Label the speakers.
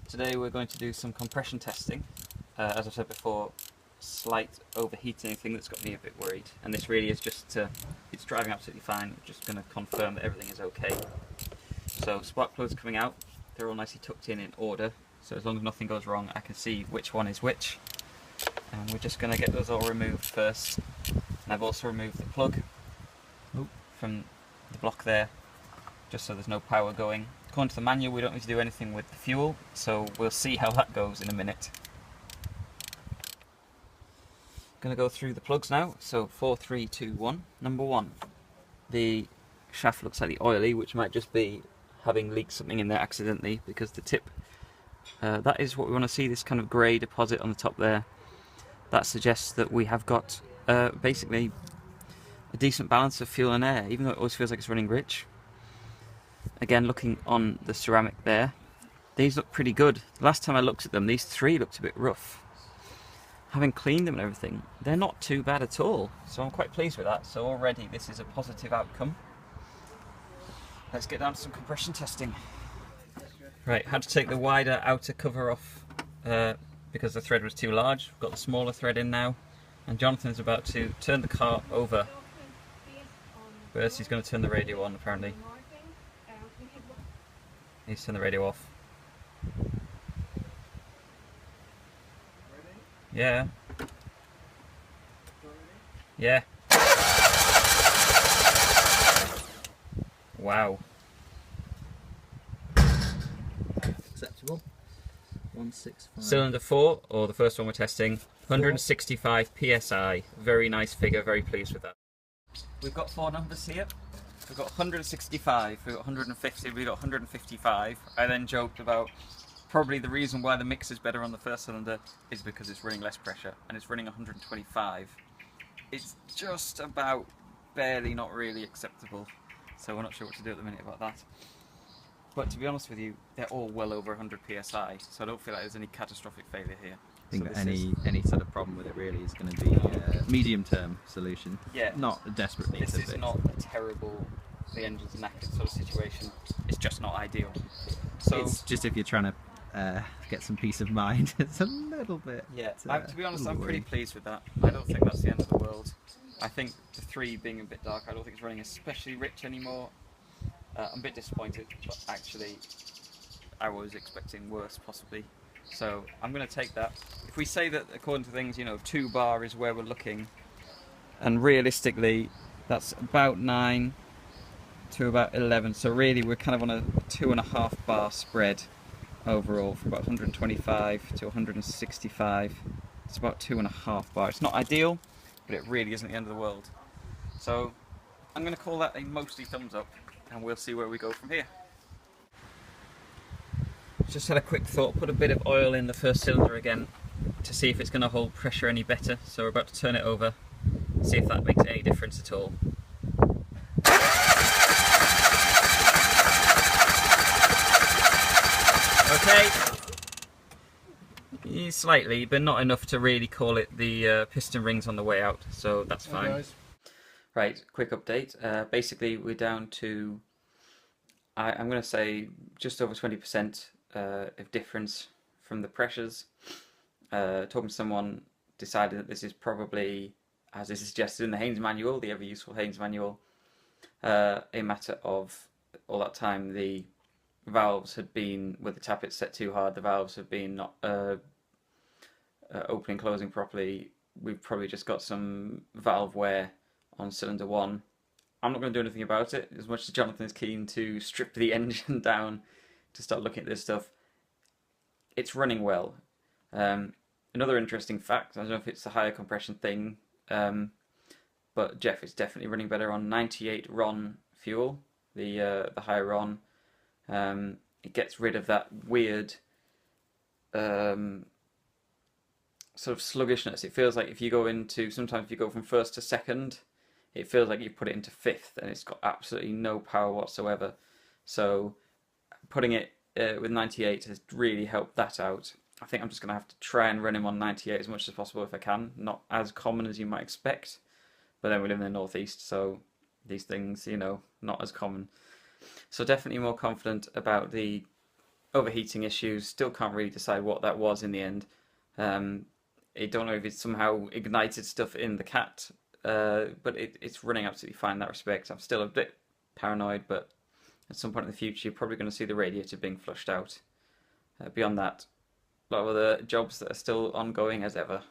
Speaker 1: Today we're going to do some compression testing. As I said before, slight overheating thing that's got me a bit worried, and this really is just it's driving absolutely fine. I'm just going to confirm that everything is okay. So spark plugs coming out, they're all nicely tucked in order, so as long as nothing goes wrong I can see which one is which. And we're just going to get those all removed first. And I've also removed the plug from the block there, just so there's no power going. According to the manual, we don't need to do anything with the fuel, so we'll see how that goes in a minute. Going to go through the plugs now. So 4, 3, 2, 1. Number 1, the shaft looks slightly oily, which might just be having leaked something in there accidentally, because the tip, that is what we want to see, this kind of grey deposit on the top there. That suggests that we have got basically a decent balance of fuel and air, even though it always feels like it's running rich. Again, looking on the ceramic there, these look pretty good. The last time I looked at them, these 3 looked a bit rough. Having cleaned them and everything, they're not too bad at all, so I'm quite pleased with that. So already this is a positive outcome. Let's get down to some compression testing. Right, had to take the wider outer cover off because the thread was too large. We've got the smaller thread in now, and Jonathan's about to turn the car over. First he's going to turn the radio on apparently. He's turned the radio off. Yeah. Yeah. Wow.
Speaker 2: Acceptable. 165.
Speaker 1: Cylinder 4, or the first one we're testing, 165 psi. Very nice figure, very pleased with that. We've got 4 numbers here. We've got 165, we've got 150, we've got 155. I then joked about probably the reason why the mix is better on the first cylinder is because it's running less pressure, and it's running 125. It's just about barely, not really acceptable, so we're not sure what to do at the minute about that. But to be honest with you, they're all well over 100 psi, so I don't feel like there's any catastrophic failure here.
Speaker 2: I think that any sort of problem with it really is going to be a medium-term solution.
Speaker 1: Yeah.
Speaker 2: Not a desperate need to fix.
Speaker 1: This is not a terrible, the engine's knackered sort of situation. It's just not ideal. So
Speaker 2: it's just if you're trying to get some peace of mind, it's a little bit.
Speaker 1: Yeah. To be honest, I'm pretty pleased with that. I don't think that's the end of the world. I think the 3 being a bit dark, I don't think it's running especially rich anymore. I'm a bit disappointed, but actually I was expecting worse possibly. So I'm going to take that. If we say that according to things, 2 bar is where we're looking, and realistically that's about 9 to about 11, so really we're kind of on a 2.5 bar spread overall from about 125 to 165. It's about 2.5 bar. It's not ideal, but it really isn't the end of the world. So I'm going to call that a mostly thumbs up, and we'll see where we go from here. Just had a quick thought, put a bit of oil in the first cylinder again to see if it's going to hold pressure any better. So we're about to turn it over, see if that makes any difference at all. Okay, slightly, but not enough to really call it the piston rings on the way out, so that's fine.
Speaker 3: Nice.
Speaker 1: Right, quick update. Basically, we're down to, I'm going to say, just over 20% of difference from the pressures. Talking to someone, decided that this is probably, as is suggested in the Haynes manual, the ever useful Haynes manual, a matter of all that time the valves had been, with the tappets set too hard, the valves have been not opening and closing properly. We've probably just got some valve wear on cylinder 1. I'm not going to do anything about it, as much as Jonathan is keen to strip the engine down to start looking at this stuff. It's running well. Another interesting fact, I don't know if it's a higher compression thing, but Jeff is definitely running better on 98 RON fuel, the higher RON. It gets rid of that weird sort of sluggishness. It feels like if you go into, sometimes if you go from first to second, it feels like you put it into fifth and it's got absolutely no power whatsoever. So putting it with 98 has really helped that out. I think I'm just going to have to try and run him on 98 as much as possible if I can. Not as common as you might expect, but then we live in the northeast, so these things, not as common. So definitely more confident about the overheating issues. Still can't really decide what that was in the end. I don't know if it somehow ignited stuff in the cat, but it's running absolutely fine in that respect. I'm still a bit paranoid, but at some point in the future, you're probably going to see the radiator being flushed out. Beyond that, a lot of other jobs that are still ongoing as ever.